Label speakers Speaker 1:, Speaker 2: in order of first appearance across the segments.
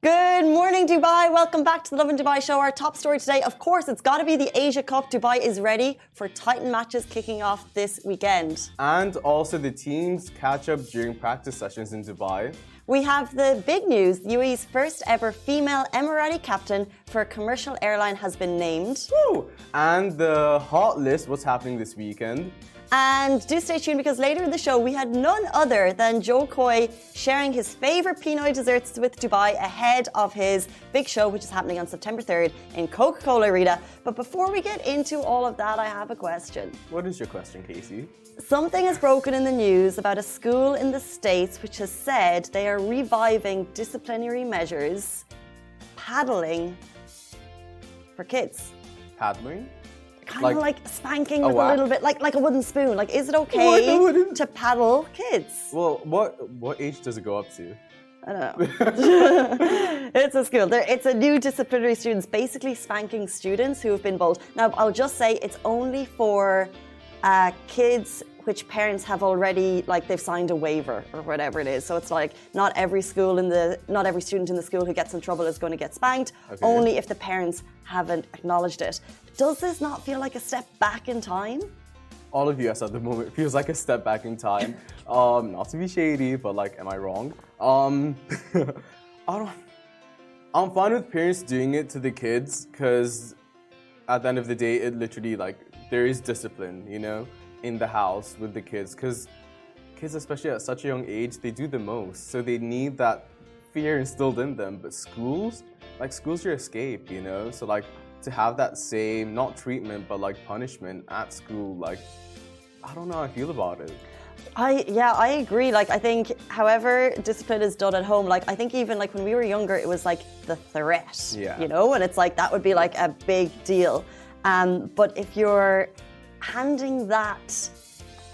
Speaker 1: Good morning, Dubai. Welcome back to the Lovin Dubai show. Our top story today, of course, it's got to be the Asia Cup. Dubai is ready for Titan matches kicking off this weekend.
Speaker 2: And also the teams catch up during practice sessions in Dubai.
Speaker 1: We have the big news. The UAE's first ever female Emirati captain for a commercial airline has been named.
Speaker 2: Woo! And the hot list, what's happening this weekend.
Speaker 1: And do stay tuned because later in the show we had none other than Joe Coy sharing his favourite Pinoy desserts with Dubai ahead of his big show, which is happening on September 3rd in Coca-Cola Arena. But before we get into all of that, I have a question.
Speaker 2: What is your question, Casey?
Speaker 1: Something has broken in the news about a school in the States which has said they are reviving disciplinary measures, paddling for kids.
Speaker 2: Paddling?
Speaker 1: Kind of like spanking with
Speaker 2: whack?
Speaker 1: a little bit, like a wooden spoon. Like, is it okay to paddle kids?
Speaker 2: Well, what age does it go up to?
Speaker 1: I don't know. It's a school. It's a new disciplinary students, basically spanking students who have been bold. Now, I'll just say it's only for kids which parents have already, like, they've signed a waiver or whatever it is. So it's like not every student in the school who gets in trouble is going to get spanked. Okay. Only if the parents haven't acknowledged it. Does this not feel like a step back in time?
Speaker 2: All of US at the moment feels like a step back in time. Not to be shady, but like, am I wrong? I'm fine with parents doing it to the kids because at the end of the day, it literally, like, there is discipline, you know, in the house with the kids, because kids, especially at such a young age, they do the most, so they need that fear instilled in them. But school's your escape, you know, so like to have that same, not treatment but like punishment at school, like, I don't know how I feel about it.
Speaker 1: I agree. Like, I think however discipline is done at home, like I think even like when we were younger it was like the threat, you know, and it's like that would be like a big deal. But if you're handing that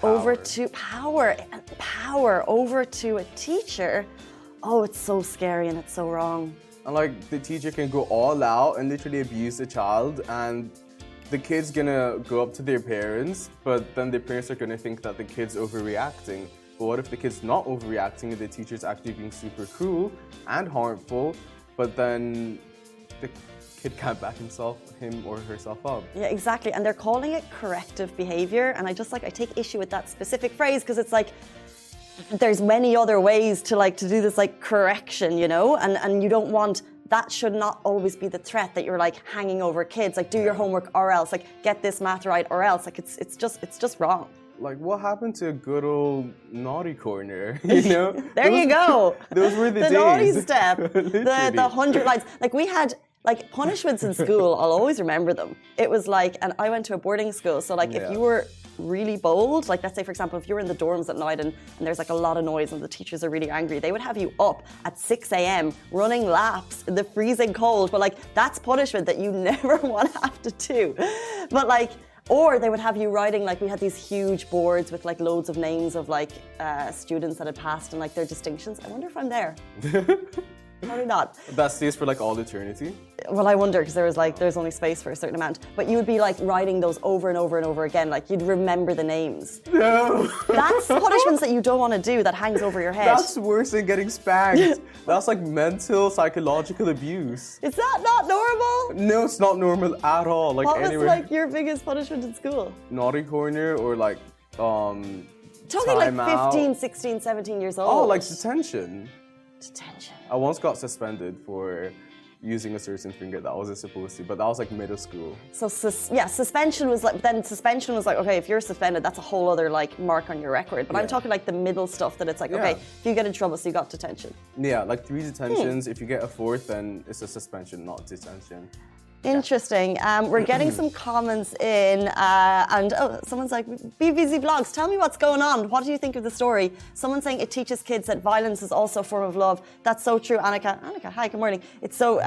Speaker 1: over to power over to a teacher, oh, it's so scary and it's so wrong.
Speaker 2: And like the teacher can go all out and literally abuse the child, and the kid's gonna go up to their parents, but then the parents are gonna think that the kid's overreacting. But what if the kid's not overreacting and the teacher's actually being super cruel and harmful, but then the kid can't back him or herself up? Yeah,
Speaker 1: exactly. And they're calling it corrective behavior. And I take issue with that specific phrase because it's like, there's many other ways to do this like correction, you know, and you don't want, that should not always be the threat that you're like hanging over kids, like do your homework or else, like get this math right or else, like it's just wrong.
Speaker 2: Like, what happened to a good old naughty corner, you know?
Speaker 1: You go.
Speaker 2: Those were the days.
Speaker 1: Naughty step, the 100 lines. Like, we had like punishments in school, I'll always remember them. It was like, and I went to a boarding school, so like if you were really bold, like let's say for example, if you were in the dorms at night and there's like a lot of noise and the teachers are really angry, they would have you up at 6 a.m. running laps in the freezing cold, but like that's punishment that you never want to have to do. But like, or they would have you writing, like we had these huge boards with like loads of names of like students that had passed and like their distinctions. I wonder if I'm there. Probably not.
Speaker 2: That stays for like all eternity?
Speaker 1: Well, I wonder, because there's only space for a certain amount. But you would be like writing those over and over and over again, like you'd remember the names.
Speaker 2: No!
Speaker 1: That's punishments that you don't want to do, that hangs over your head.
Speaker 2: That's worse than getting spanked. That's like mental, psychological abuse.
Speaker 1: Is that not normal?
Speaker 2: No, it's not normal at all. Like,
Speaker 1: what was like your biggest punishment in school?
Speaker 2: Naughty corner or like
Speaker 1: talking
Speaker 2: time
Speaker 1: like 15,
Speaker 2: out.
Speaker 1: 16, 17 years old.
Speaker 2: Oh, like detention.
Speaker 1: Detention.
Speaker 2: I once got suspended for using a certain finger that I wasn't supposed to, but that was like middle school.
Speaker 1: So suspension was like, okay, if you're suspended, that's a whole other like mark on your record. But I'm talking like the middle stuff that it's like, okay, if you get in trouble, so you got detention.
Speaker 2: Yeah, like 3 detentions. If you get a 4th, then it's a suspension, not detention.
Speaker 1: Interesting. We're getting some comments in, and someone's like, BBC Vlogs, tell me what's going on. What do you think of the story? Someone's saying it teaches kids that violence is also a form of love. That's so true, Annika. Annika, hi, good morning. It's so,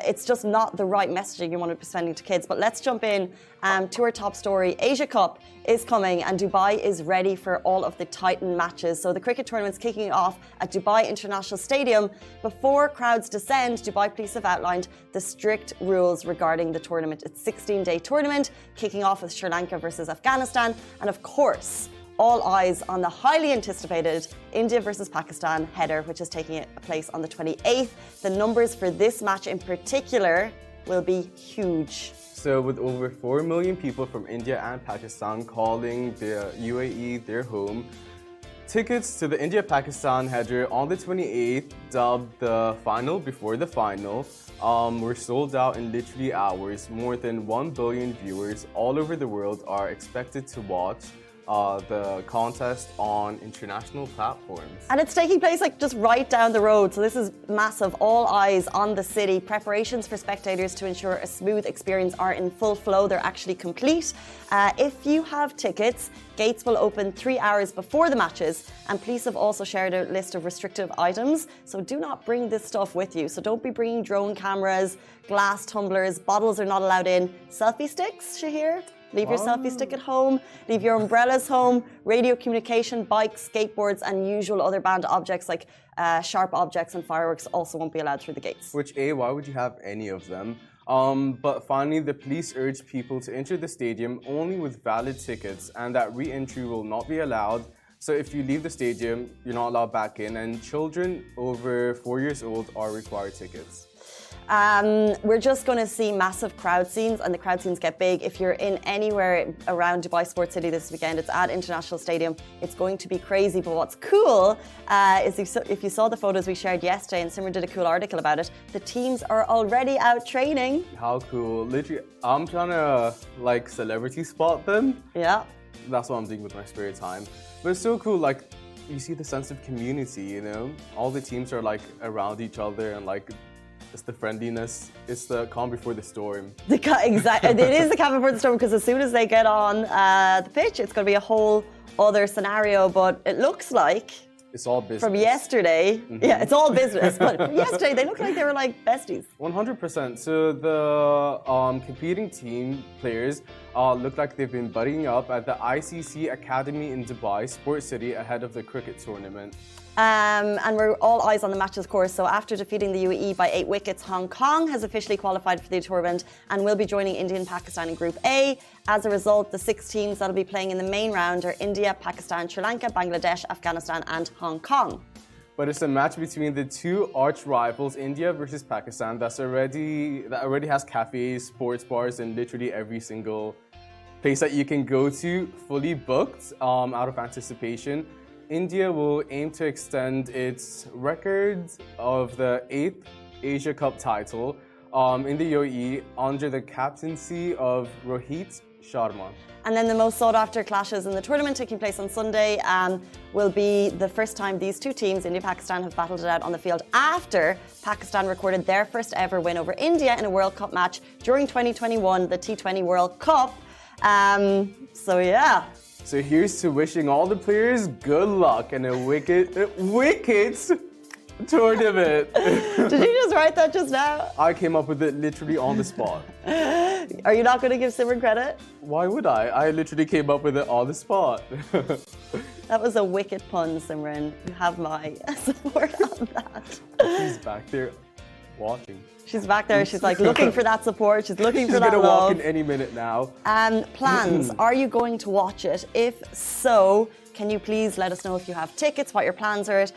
Speaker 1: it's just not the right messaging you want to be sending to kids. But let's jump in to our top story. Asia Cup is coming and Dubai is ready for all of the Titan matches. So the cricket tournament's kicking off at Dubai International Stadium. Before crowds descend, Dubai police have outlined the strict rules regarding the tournament. It's a 16-day tournament, kicking off with Sri Lanka versus Afghanistan. And of course, all eyes on the highly anticipated India versus Pakistan header, which is taking place on the 28th. The numbers for this match in particular will be huge.
Speaker 2: So with over 4 million people from India and Pakistan calling the UAE their home, tickets to the India-Pakistan header on the 28th, dubbed the final before the final, were sold out in literally hours. More than 1 billion viewers all over the world are expected to watch the contest on international platforms.
Speaker 1: And it's taking place like just right down the road, so this is massive. All eyes on the city. Preparations for spectators to ensure a smooth experience are in full flow. They're actually complete. If you have tickets, gates will open 3 hours before the matches, and police have also shared a list of restrictive items, so do not bring this stuff with you. So don't be bringing drone cameras, glass tumblers, bottles are not allowed in. Selfie sticks, Shahir? Leave your selfie stick at home, leave your umbrellas home, radio communication, bikes, skateboards, and usual other banned objects like sharp objects and fireworks also won't be allowed through the gates.
Speaker 2: Which, why would you have any of them? But finally, the police urge people to enter the stadium only with valid tickets, and that re-entry will not be allowed. So if you leave the stadium, you're not allowed back in, and children over 4 years old are required tickets.
Speaker 1: We're just going to see massive crowd scenes, and the crowd scenes get big. If you're in anywhere around Dubai Sports City this weekend, it's at International Stadium. It's going to be crazy. But what's cool is if you saw the photos we shared yesterday, and Simran did a cool article about it, the teams are already out training.
Speaker 2: How cool. Literally, I'm trying to like celebrity spot them.
Speaker 1: Yeah.
Speaker 2: That's what I'm doing with my spare time. But it's so cool, like, you see the sense of community, you know? All the teams are like around each other, and like, it's the friendliness. It's the calm before the storm.
Speaker 1: Exactly. It is the calm before the storm, because as soon as they get on the pitch, it's going to be a whole other scenario. But it looks like
Speaker 2: it's all business.
Speaker 1: From yesterday, yeah, it's all business. But from yesterday, they look like they were like besties.
Speaker 2: 100%. So the competing team players look like they've been buddying up at the ICC Academy in Dubai Sports City ahead of the cricket tournament.
Speaker 1: And we're all eyes on the matches course. So after defeating the UAE by 8 wickets, Hong Kong has officially qualified for the tournament and will be joining India and Pakistan in Group A. As a result, the 6 teams that will be playing in the main round are India, Pakistan, Sri Lanka, Bangladesh, Afghanistan and Hong Kong.
Speaker 2: But it's a match between the two arch rivals, India versus Pakistan, that already has cafes, sports bars, and literally every single place that you can go to fully booked out of anticipation. India will aim to extend its record of the 8th Asia Cup title in the UAE under the captaincy of Rohit Sharma.
Speaker 1: And then the most sought-after clashes in the tournament taking place on Sunday will be the first time these two teams, India and Pakistan, have battled it out on the field after Pakistan recorded their first ever win over India in a World Cup match during 2021, the T20 World Cup. So yeah.
Speaker 2: So here's to wishing all the players good luck and a wicked tournament.
Speaker 1: Did you just write that just now?
Speaker 2: I came up with it literally on the spot.
Speaker 1: Are you not going to give Simran credit?
Speaker 2: Why would I? I literally came up with it on the spot.
Speaker 1: That was a wicked pun, Simran. You have my support on that.
Speaker 2: She's back there watching.
Speaker 1: She's back there. She's like looking for that support. She's looking for that love.
Speaker 2: She's gonna walk in any minute now.
Speaker 1: Plans. Are you going to watch it? If so, can you please let us know if you have tickets, what your plans are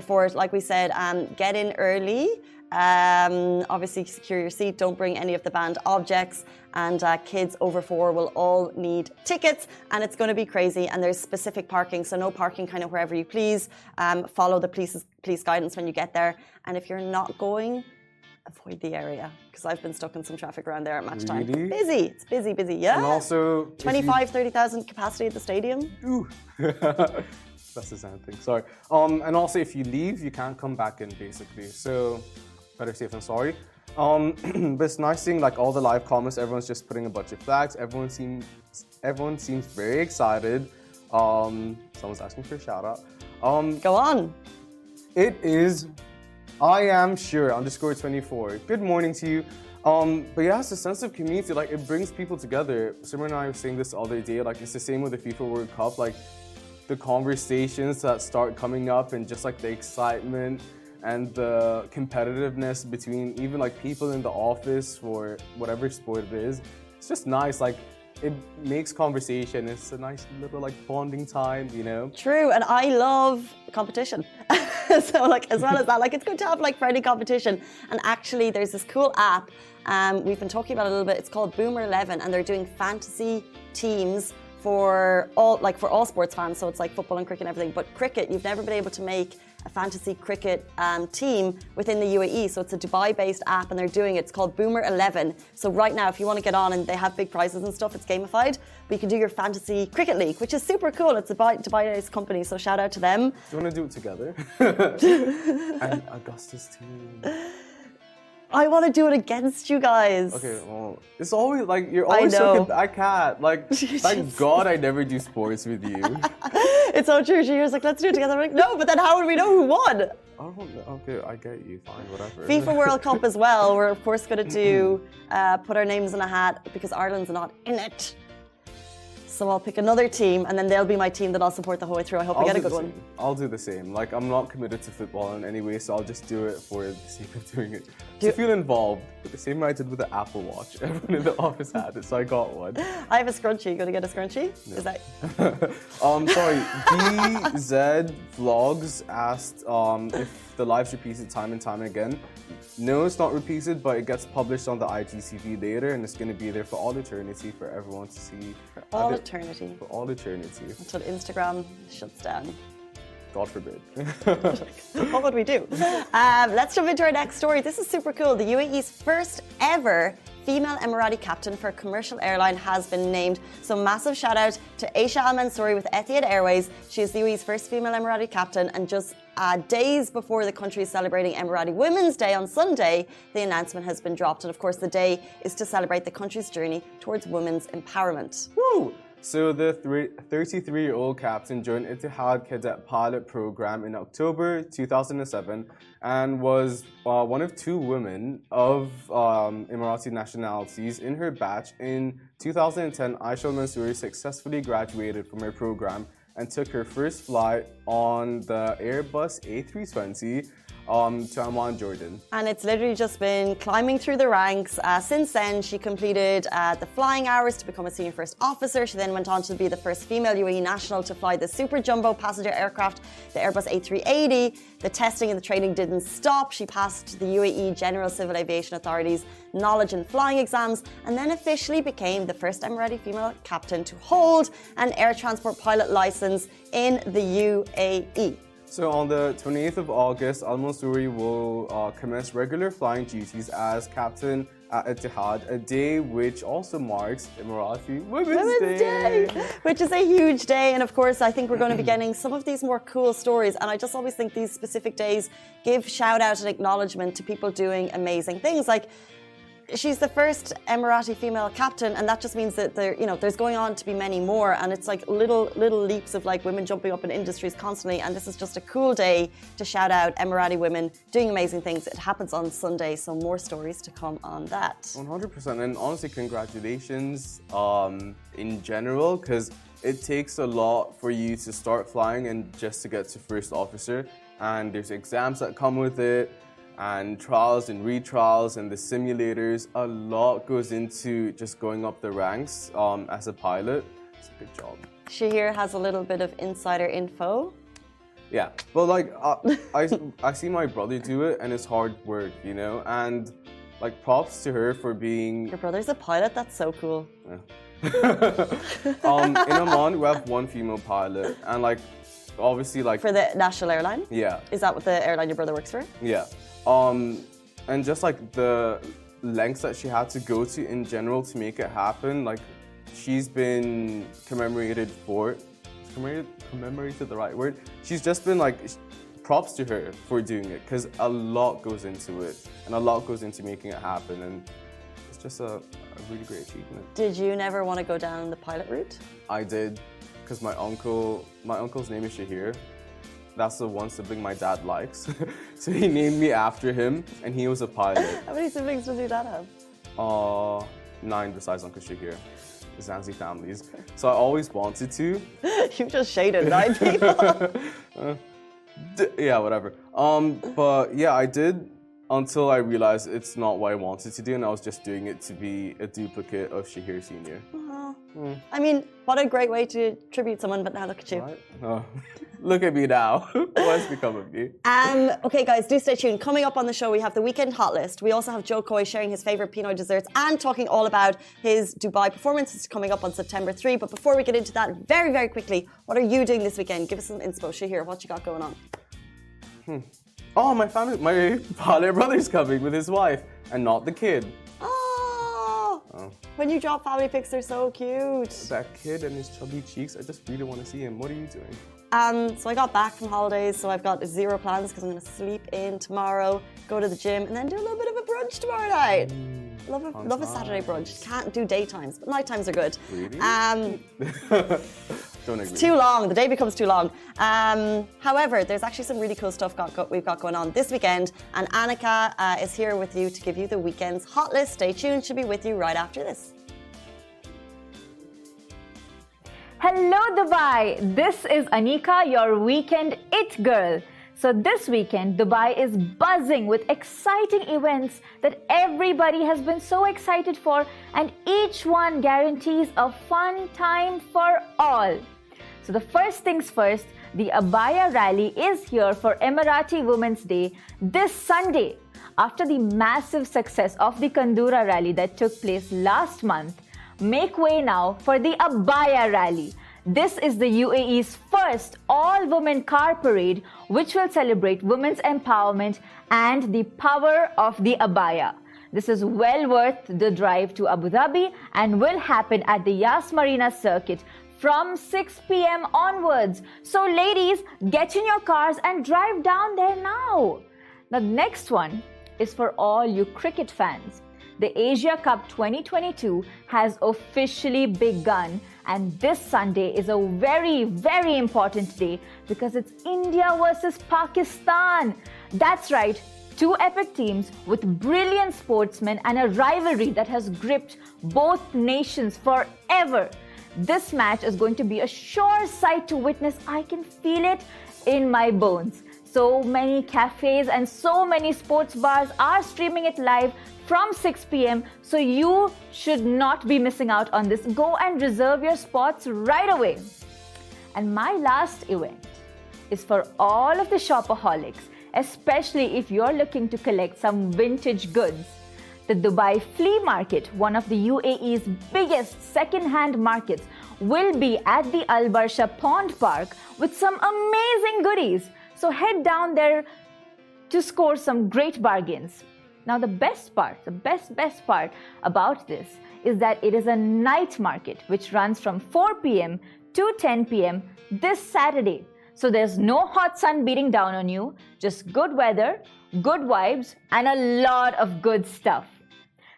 Speaker 1: for it. Like we said, get in early. Obviously, secure your seat. Don't bring any of the banned objects. And kids over 4 will all need tickets. And it's going to be crazy. And there's specific parking, so no parking kind of wherever you please. Follow the police guidance when you get there. And if you're not going, avoid the area, because I've been stuck in some traffic around there at match time.
Speaker 2: Really?
Speaker 1: Busy. It's busy. Yeah.
Speaker 2: And also
Speaker 1: 30,000 capacity at the stadium.
Speaker 2: Ooh. That's the same thing. Sorry. And also, if you leave, you can't come back in, basically. So, better safe than sorry. But it's nice seeing like all the live comments. Everyone's just putting a bunch of flags. Everyone seems very excited. Someone's asking for a shout out.
Speaker 1: Go on.
Speaker 2: It is I am sure _24. Good morning to you. But yeah, it's a sense of community. Like, it brings people together. Simran and I were saying this the other day. Like, it's the same with the FIFA World Cup. Like, the conversations that start coming up and just like the excitement and the competitiveness between even like people in the office for whatever sport it is. It's just nice. Like, it makes conversation. It's a nice little like bonding time, you know.
Speaker 1: True, and I love competition. So like as well as that, like it's good to have like friendly competition. And actually, there's this cool app. We've been talking about it a little bit. It's called Boomer 11, and they're doing fantasy teams for all sports fans. So it's like football and cricket and everything. But cricket, you've never been able to make a fantasy cricket team within the UAE. So it's a Dubai-based app, and they're doing it. It's called Boomer 11. So right now, if you want to get on, and they have big prizes and stuff, it's gamified. But you can do your fantasy cricket league, which is super cool. It's a Dubai-based company, so shout out to them.
Speaker 2: Do you want to do it together? And Augustus team.
Speaker 1: I want to do it against you guys.
Speaker 2: Okay, well, it's always like you're always so I can't. Like, thank God I never do sports with you.
Speaker 1: It's so true. She was like, let's do it together. I'm like, no, but then how would we know who won?
Speaker 2: I don't know. Okay, I get you. Fine, whatever.
Speaker 1: FIFA World Cup as well. We're of course going to do put our names in a hat because Ireland's not in it. So I'll pick another team, and then they'll be my team that I'll support the whole way through. I hope we get a good one.
Speaker 2: I'll do the same. Like, I'm not committed to football in any way, so I'll just do it for the sake of doing it. To feel involved. But the same way I did with the Apple Watch. Everyone in the office had it, so I got one.
Speaker 1: I have a scrunchie. Going to get a scrunchie? No. Is that?
Speaker 2: Sorry. DZ Vlogs asked if the live's repeated time and time again. No, it's not repeated, but it gets published on the IGTV later, and it's going to be there for all eternity for everyone to see.
Speaker 1: For all eternity.
Speaker 2: For all eternity.
Speaker 1: Until Instagram shuts down.
Speaker 2: God forbid.
Speaker 1: What would we do? Let's jump into our next story. This is super cool. The UAE's first ever female Emirati captain for a commercial airline has been named. So massive shout out to Aisha Al Mansouri with Etihad Airways. She is the UAE's first female Emirati captain, and just days before the country is celebrating Emirati Women's Day on Sunday, the announcement has been dropped. And of course, the day is to celebrate the country's journey towards women's empowerment.
Speaker 2: Woo! So the 33-year-old captain joined Etihad Cadet Pilot Program in October 2007 and was one of two women of Emirati nationalities in her batch. In 2010, Aisha Al Mansouri successfully graduated from her program and took her first flight on the Airbus A320 to Amman, Jordan.
Speaker 1: And it's literally just been climbing through the ranks. Since then, she completed the flying hours to become a senior first officer. She then went on to be the first female UAE national to fly the super jumbo passenger aircraft, the Airbus A380. The testing and the training didn't stop. She passed the UAE General Civil Aviation Authority's knowledge and flying exams, and then officially became the first Emirati female captain to hold an air transport pilot license in the UAE.
Speaker 2: So on the 28th of August, Al Mansouri will commence regular flying duties as captain at Etihad, a day which also marks Emirati Women's Day.
Speaker 1: Which is a huge day. And of course, I think we're going to be getting some of these more cool stories. And I just always think these specific days give shout out and acknowledgement to people doing amazing things. Like, she's the first Emirati female captain, and that just means that there's going on to be many more, and it's like little leaps of like women jumping up in industries constantly. And this is just a cool day to shout out Emirati women doing amazing things. It happens on Sunday, so more stories to come on that.
Speaker 2: 100%, and honestly, congratulations in general, because it takes a lot for you to start flying and just to get to first officer, and there's exams that come with it, and trials and retrials and the simulators. A lot goes into just going up the ranks as a pilot. It's a big job.
Speaker 1: Shahir has a little bit of insider info.
Speaker 2: Yeah, but like I see my brother do it, and it's hard work, you know, and like props to her for being...
Speaker 1: Your brother's a pilot? That's so cool.
Speaker 2: Yeah. In Amman, we have one female pilot, and like obviously like...
Speaker 1: For the national airline?
Speaker 2: Yeah.
Speaker 1: Is that what the airline your brother works for?
Speaker 2: Yeah. And just like the lengths that she had to go to in general to make it happen, like she's been commemorated for, commemorated the right word? She's just been like, props to her for doing it, because a lot goes into it and a lot goes into making it happen, and it's just a really great achievement.
Speaker 1: Did you never want to go down the pilot route?
Speaker 2: I did, because my uncle's name is Shahir. That's the one sibling my dad likes. So he named me after him, and he was a pilot.
Speaker 1: How many siblings does your dad have?
Speaker 2: 9 besides Uncle Shahir. The Zanzi families. So I always wanted to.
Speaker 1: You just shaded 9 people.
Speaker 2: Yeah, whatever. But yeah, I did until I realized it's not what I wanted to do, and I was just doing it to be a duplicate of Shahir Senior.
Speaker 1: I mean, what a great way to tribute someone, but now look at you.
Speaker 2: Right? Oh, look at me now. What's become of me?
Speaker 1: Okay, guys, do stay tuned. Coming up on the show, we have the weekend hot list. We also have Joe Coy sharing his favourite Pinoy desserts and talking all about his Dubai performances coming up on September 3. But before we get into that, very, very quickly, what are you doing this weekend? Give us some inspo. Shahir, what you got going on?
Speaker 2: Oh, my father brother's coming with his wife and not the kid.
Speaker 1: Oh. When you drop family pics, they're so cute.
Speaker 2: That kid and his chubby cheeks, I just really want to see him. What are you doing?
Speaker 1: So I got back from holidays, so I've got zero plans because I'm going to sleep in tomorrow, go to the gym, and then do a little bit of a brunch tomorrow night. Love a Saturday brunch. Can't do daytimes, but night times are good.
Speaker 2: Really? Don't agree.
Speaker 1: It's too long. The day becomes too long. However, there's actually some really cool stuff we've got going on this weekend, and Annika is here with you to give you the weekend's hot list. Stay tuned. She'll be with you right after this.
Speaker 3: Hello Dubai, this is Anika, your weekend it girl. So this weekend, Dubai is buzzing with exciting events that everybody has been so excited for, and each one guarantees a fun time for all. So the first things first, the Abaya Rally is here for Emirati Women's Day this Sunday. After the massive success of the Kandura Rally that took place last month, make way now for the Abaya Rally. This is the UAE's first all-women car parade, which will celebrate women's empowerment and the power of the abaya. This is well worth the drive to Abu Dhabi and will happen at the Yas Marina circuit from 6 p.m. onwards. So ladies, get in your cars and drive down there now. The next one is for all you cricket fans. The Asia Cup 2022 has officially begun, and this Sunday is a very, very important day because it's India versus Pakistan. That's right, two epic teams with brilliant sportsmen and a rivalry that has gripped both nations forever. This match is going to be a sure sight to witness. I can feel it in my bones. So many cafes and so many sports bars are streaming it live from 6 p.m. So you should not be missing out on this. Go and reserve your spots right away. And my last event is for all of the shopaholics, especially if you're looking to collect some vintage goods. The Dubai Flea Market, one of the UAE's biggest second-hand markets, will be at the Al Barsha Pond Park with some amazing goodies. So head down there to score some great bargains. Now the best part about this is that it is a night market which runs from 4 p.m. to 10 p.m. this Saturday. So there's no hot sun beating down on you, just good weather, good vibes, and a lot of good stuff.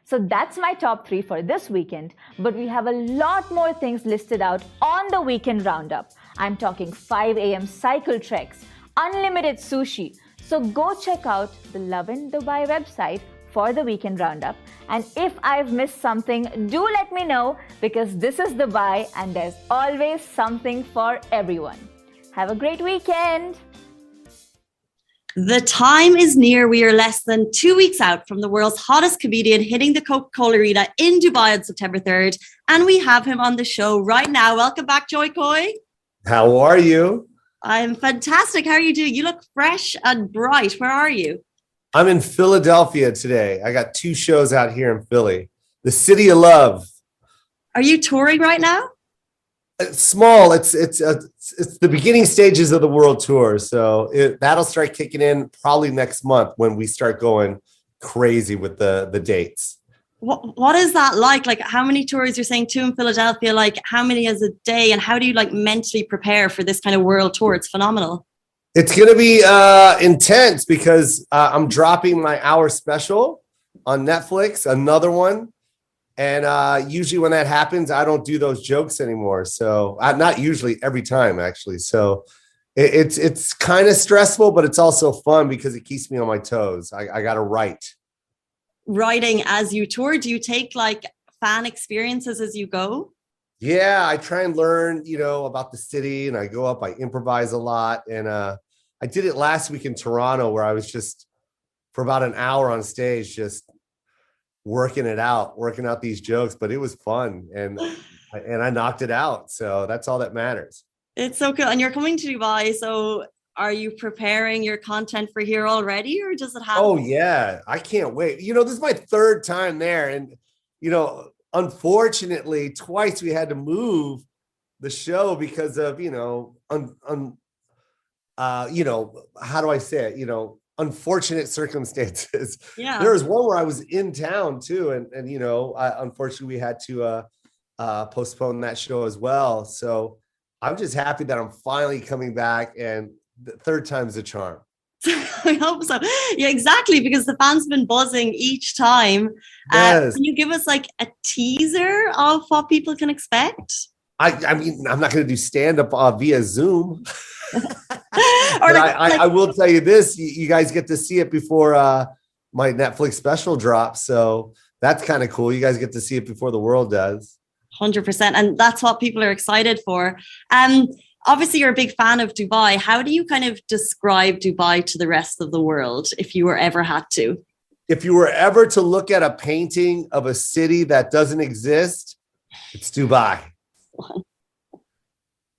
Speaker 3: So that's my top 3 for this weekend, but we have a lot more things listed out on the weekend roundup. I'm talking 5 a.m. cycle treks, unlimited sushi. So go check out the Lovin Dubai website for the weekend roundup. And if I've missed something, do let me know because this is Dubai and there's always something for everyone. Have a great weekend.
Speaker 1: The time is near. We are less than 2 weeks out from the world's hottest comedian hitting the Coca-Cola Arena in Dubai on September 3rd. And we have him on the show right now. Welcome back, Joy Coy.
Speaker 4: How are you?
Speaker 1: I'm fantastic. How are you doing? You look fresh and bright. Where are you?
Speaker 4: I'm in Philadelphia today. I got 2 shows out here in Philly. The City of Love.
Speaker 1: Are you touring right now?
Speaker 4: It's small. It's the beginning stages of the world tour. So that'll start kicking in probably next month when we start going crazy with the dates.
Speaker 1: What is that like? Like how many tours you're saying 2 in Philadelphia? Like how many is a day? And how do you like mentally prepare for this kind of world tour? It's phenomenal.
Speaker 4: It's going to be intense because I'm dropping my hour special on Netflix, another one. And usually when that happens, I don't do those jokes anymore. So not usually, every time actually. So it's kind of stressful, but it's also fun because it keeps me on my toes. I got to write.
Speaker 1: Writing as you tour, do you take like fan experiences as you go?
Speaker 4: Yeah, I try and learn, about the city, and I go up, I improvise a lot. And I did it last week in Toronto where I was just for about an hour on stage, just working out these jokes, but it was fun and I knocked it out. So that's all that matters.
Speaker 1: It's so cool. And you're coming to Dubai. So are you preparing your content for here already, or does it happen?
Speaker 4: Oh yeah. I can't wait. This is my third time there. And, unfortunately, twice we had to move the show because of, how do I say it? Unfortunate circumstances.
Speaker 1: Yeah.
Speaker 4: There was one where I was in town too. And unfortunately we had to postpone that show as well. So I'm just happy that I'm finally coming back, and the third time's a charm.
Speaker 1: I hope so. Yeah, exactly. Because the fans have been buzzing each time.
Speaker 4: Yes.
Speaker 1: Can you give us like a teaser of what people can expect?
Speaker 4: I mean, I'm not going to do stand-up via Zoom.
Speaker 1: Or
Speaker 4: I will tell you this, you guys get to see it before my Netflix special drops. So that's kind of cool. You guys get to see it before the world does.
Speaker 1: 100%. And that's what people are excited for. Obviously, you're a big fan of Dubai. How do you kind of describe Dubai to the rest of the world if you were ever had to?
Speaker 4: If you were ever to look at a painting of a city that doesn't exist, it's Dubai.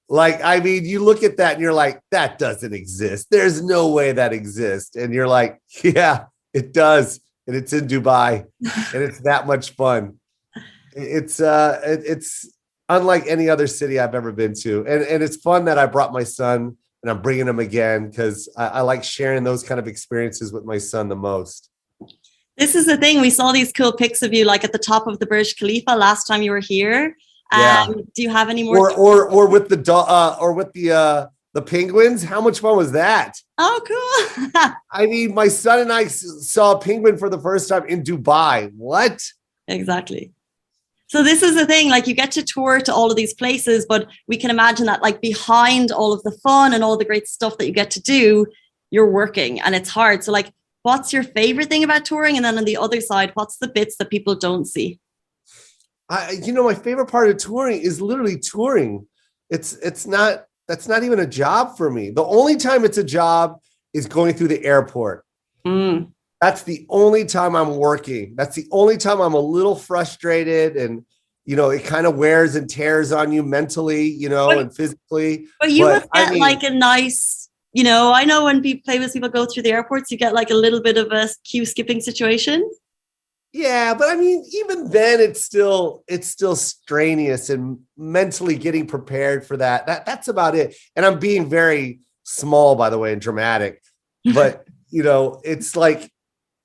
Speaker 4: Like, I mean, you look at that and you're like, that doesn't exist. There's no way that exists. And you're like, yeah, it does. And it's in Dubai and it's that much fun. It's unlike any other city I've ever been to. And it's fun that I brought my son and I'm bringing him again because I like sharing those kind of experiences with my son the most.
Speaker 1: This is the thing. We saw these cool pics of you like at the top of the Burj Khalifa last time you were here.
Speaker 4: Yeah.
Speaker 1: Do you have any more?
Speaker 4: Or with the penguins? How much fun was that?
Speaker 1: Oh, cool.
Speaker 4: I mean, my son and I saw a penguin for the first time in Dubai. What?
Speaker 1: Exactly. So this is the thing, like you get to tour to all of these places, but we can imagine that like behind all of the fun and all the great stuff that you get to do, you're working and it's hard. So like, what's your favorite thing about touring? And then on the other side, what's the bits that people don't see?
Speaker 4: My favorite part of touring is literally touring. That's not even a job for me. The only time it's a job is going through the airport.
Speaker 1: Mm.
Speaker 4: That's the only time I'm working. That's the only time I'm a little frustrated and, it kind of wears and tears on you mentally, and physically.
Speaker 1: But you would get like a nice, I know when famous people go through the airports, you get like a little bit of a queue skipping situation.
Speaker 4: Yeah, but I mean, even then it's still strenuous and mentally getting prepared for that. That's about it. And I'm being very small, by the way, and dramatic. But, it's like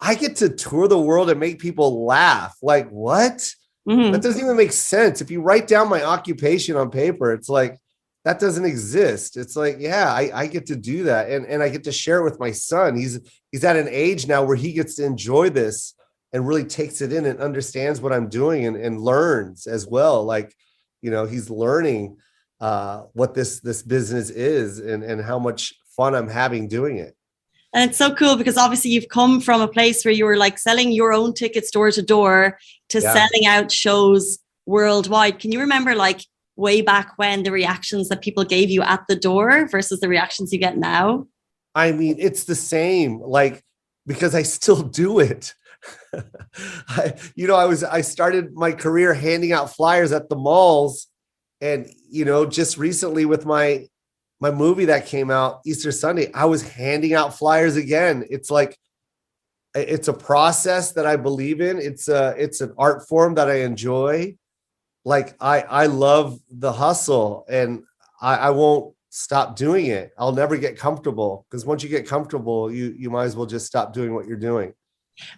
Speaker 4: I get to tour the world and make people laugh. Like, what? Mm-hmm. That doesn't even make sense. If you write down my occupation on paper, it's like, that doesn't exist. It's like, yeah, I get to do that. And I get to share it with my son. He's at an age now where he gets to enjoy this and really takes it in and understands what I'm doing and learns as well. Like, he's learning what this business is and how much fun I'm having doing it.
Speaker 1: And it's so cool because obviously you've come from a place where you were like selling your own tickets door to door to selling out shows worldwide. Can you remember like way back when the reactions that people gave you at the door versus the reactions you get now?
Speaker 4: I mean, it's the same, like, because I still do it. I started my career handing out flyers at the malls, and just recently with my movie that came out Easter Sunday, I was handing out flyers again. It's like it's a process that I believe in. It's an art form that I enjoy. Like I love the hustle, and I won't stop doing it. I'll never get comfortable, because once you get comfortable, you might as well just stop doing what you're doing.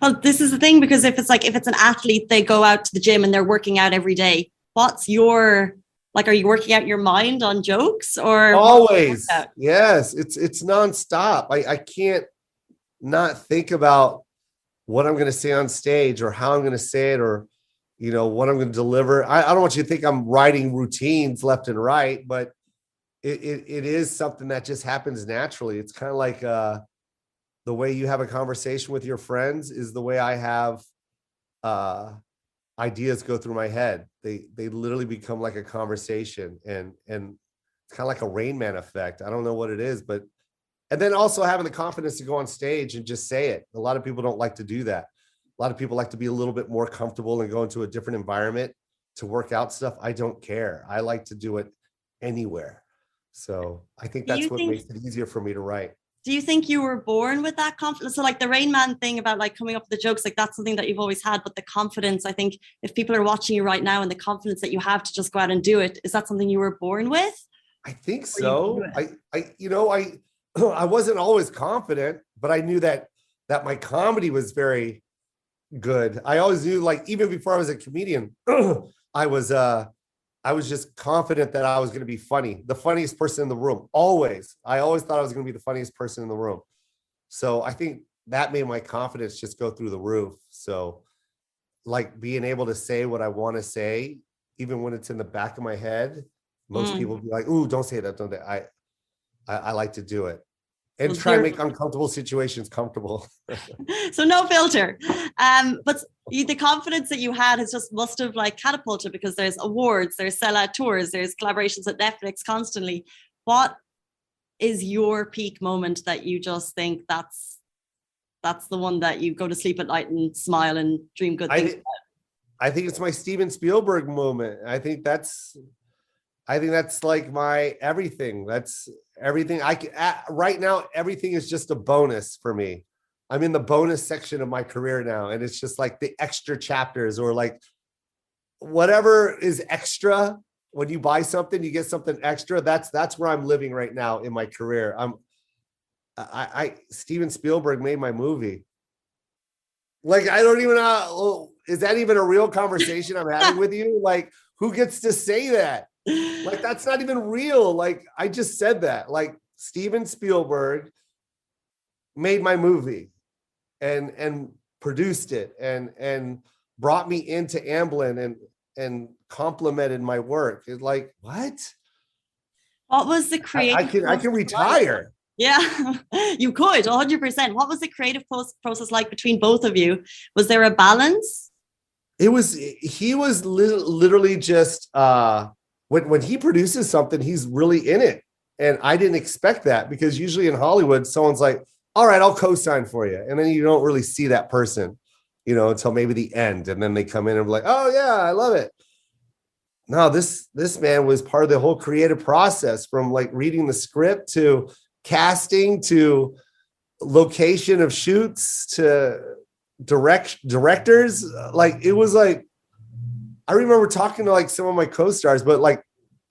Speaker 1: Well, this is the thing, because if it's an athlete, they go out to the gym and they're working out every day. What's your, like, are you working out your mind on jokes or?
Speaker 4: Always. Yes. It's nonstop. I can't not think about what I'm going to say on stage or how I'm going to say it, or, what I'm going to deliver. I don't want you to think I'm writing routines left and right, but it is something that just happens naturally. It's kind of like, the way you have a conversation with your friends is the way I have ideas go through my head. They literally become like a conversation, and it's kind of like a Rain Man effect. I don't know what it is, and then also having the confidence to go on stage and just say it. A lot of people don't like to do that. A lot of people like to be a little bit more comfortable and go into a different environment to work out stuff. I don't care. I like to do it anywhere. So I think that's what makes it easier for me to write.
Speaker 1: Do you think you were born with that confidence? So like the Rain Man thing about like coming up with the jokes, like that's something that you've always had, but the confidence, I think if people are watching you right now and the confidence that you have to just go out and do it, is that something you were born with?
Speaker 4: I think so. I wasn't always confident, but I knew that my comedy was very good. I always knew, like, even before I was a comedian, I was just confident that I was going to be funny, the funniest person in the room. Always. I always thought I was going to be the funniest person in the room. So I think that made my confidence just go through the roof. So like being able to say what I want to say, even when it's in the back of my head, most people be like, "Ooh, don't say that." Don't they? I like to do it and try and make uncomfortable situations comfortable.
Speaker 1: So no filter. But the confidence that you had must have like catapulted, because there's awards, there's sellout tours, there's collaborations at Netflix constantly. What is your peak moment that you just think that's the one that you go to sleep at night and smile and dream good things about?
Speaker 4: I think it's my Steven Spielberg moment. I think that's like my everything. That's everything. Right now, everything is just a bonus for me. I'm in the bonus section of my career now. And it's just like the extra chapters, or like whatever is extra. When you buy something, you get something extra. That's where I'm living right now in my career. Steven Spielberg made my movie. Like, I don't even know. Is that even a real conversation I'm having with you? Like, who gets to say that? Like, that's not even real. Like, I just said that. Like, Steven Spielberg made my movie and produced it and brought me into Amblin and complimented my work. It's like, what?
Speaker 1: What was the creative
Speaker 4: I can retire.
Speaker 1: Yeah, you could 100%. What was the creative process like between both of you? Was there a balance?
Speaker 4: He was literally just, when he produces something, he's really in it. And I didn't expect that, because usually in Hollywood, someone's like, all right, I'll co-sign for you. And then you don't really see that person, until maybe the end. And then they come in and be like, oh yeah, I love it. No, this man was part of the whole creative process, from like reading the script to casting to location of shoots to directors. Like, it was like, I remember talking to like some of my co-stars, but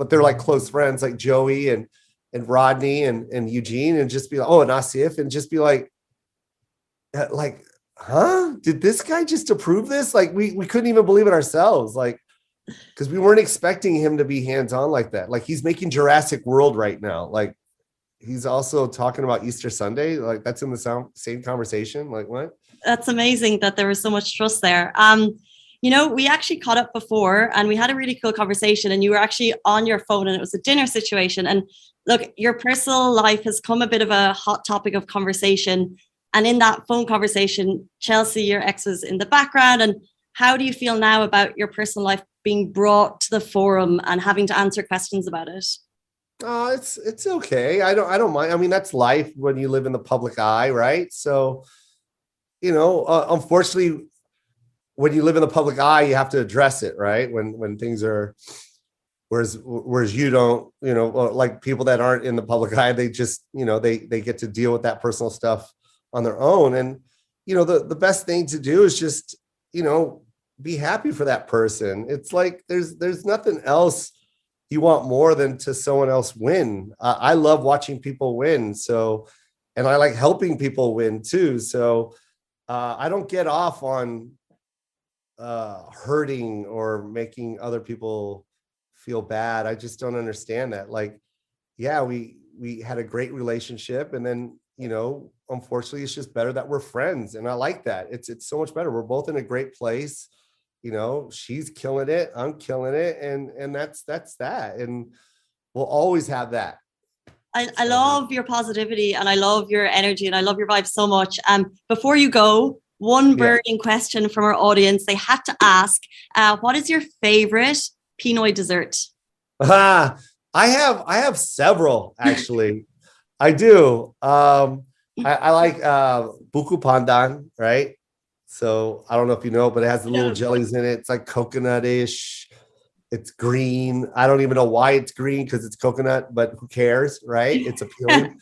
Speaker 4: they're like close friends, like Joey and Rodney and Eugene, and just be like, oh, and Asif, and just be like, huh? Did this guy just approve this? Like, we couldn't even believe it ourselves. Like, because we weren't expecting him to be hands-on like that. Like, he's making Jurassic World right now. Like, he's also talking about Easter Sunday. Like, that's in the same conversation. Like, what? That's
Speaker 1: amazing that there was so much trust there. We actually caught up before and we had a really cool conversation, and you were actually on your phone and it was a dinner situation. And look, your personal life has come a bit of a hot topic of conversation. And in that phone conversation, Chelsea, your ex, was in the background. And how do you feel now about your personal life being brought to the forum and having to answer questions about it?
Speaker 4: Oh, it's okay. I don't mind. I mean, that's life when you live in the public eye, right? So, unfortunately, when you live in the public eye, you have to address it, right? When things are, whereas you don't, like people that aren't in the public eye, they just, they get to deal with that personal stuff on their own. And, the best thing to do is just, be happy for that person. It's like, there's nothing else you want more than to someone else win. I love watching people win. So, and I like helping people win too. So I don't get off on hurting or making other people feel bad. I just don't understand that. Like, yeah, we had a great relationship, and then, unfortunately it's just better that we're friends. And I like that. It's so much better. We're both in a great place. She's killing it, I'm killing it. And that's that. And we'll always have that.
Speaker 1: I love your positivity and I love your energy and I love your vibe so much. Before you go, one burning question from our audience. They had to ask, what is your favorite Pinoy dessert?
Speaker 4: I have several, actually. I do. I like buku pandan, right? So I don't know if you know, but it has the little jellies in it. It's like coconut-ish. It's green. I don't even know why it's green because it's coconut, but who cares, right? It's appealing.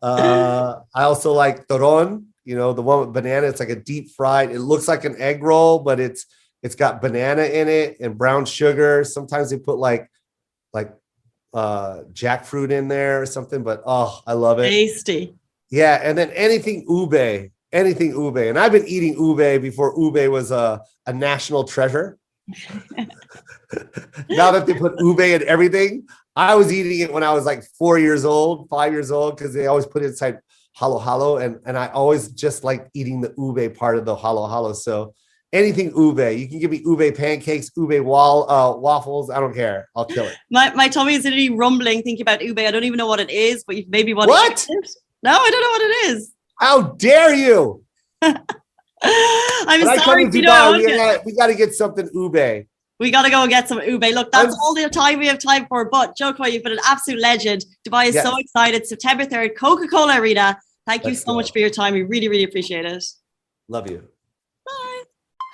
Speaker 4: I also like toron, the one with banana. It's like a deep fried. It looks like an egg roll, but it's got banana in it and brown sugar. Sometimes they put like jackfruit in there or something, but I love it.
Speaker 1: Tasty.
Speaker 4: Yeah, and then anything ube. And I've been eating ube before ube was a national treasure. Now that they put ube in everything, I was eating it when I was like 5 years old, because they always put it inside halo halo, and I always just like eating the ube part of the halo halo. So anything ube, you can give me ube pancakes, ube waffles. I don't care. I'll kill it.
Speaker 1: My tummy is literally rumbling thinking about ube. I don't even know what it is, but you've maybe want
Speaker 4: what?
Speaker 1: To it. No, I don't know what it is.
Speaker 4: How dare you?
Speaker 1: I'm sorry,
Speaker 4: we got to get something ube.
Speaker 1: We got to go and get some ube. Look, that's all the time we have time for. But Joe, you've been an absolute legend. Dubai is so excited. September 3rd, Coca-Cola Arena. Thank you so much for your time. We really, really appreciate it.
Speaker 4: Love you.
Speaker 1: Bye.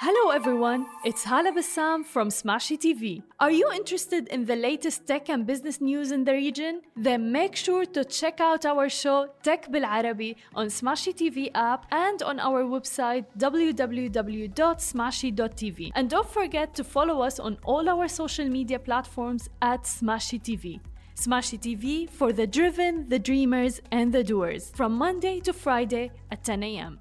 Speaker 5: Hello everyone, it's Hala Bassam from Smashy TV. Are you interested in the latest tech and business news in the region? Then make sure to check out our show Tech Bil Arabi on Smashy TV app and on our website www.smashy.tv. And don't forget to follow us on all our social media platforms at Smashy TV. Smashy TV for the driven, the dreamers, and the doers from Monday to Friday at 10 a.m.